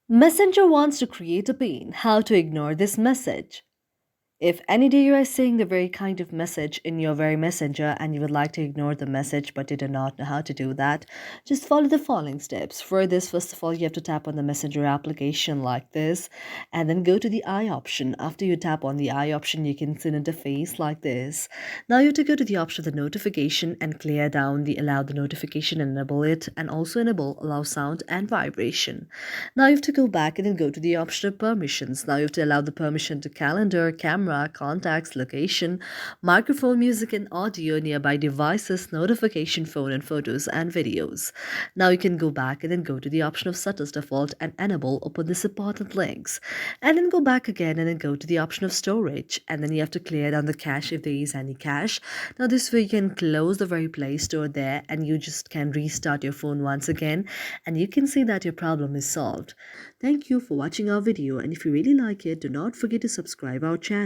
Messenger wants to create a pin. How to ignore this message? If any day you are seeing the very kind of message in your very messenger and you would like to ignore the message but you do not know how to do that, just follow the following steps. For this, first of all, you have to tap on the messenger application like this and then go to the I option. After you tap on the I option, you can see an interface like this. Now you have to go to the option of the notification and clear down the allow the notification and enable it, and also enable allow sound and vibration. Now you have to go back and then go to the option of permissions. Now you have to allow the permission to calendar, camera, contacts, location, microphone, music and audio, nearby devices, notification, phone and photos and videos. Now you can go back and then go to the option of set as default and enable open this important links. And then go back again and then go to the option of storage. And then you have to clear down the cache if there is any cache. Now this way you can close the very Play Store there and you just can restart your phone once again and you can see that your problem is solved. Thank you for watching our video, and if you really like it, do not forget to subscribe our channel.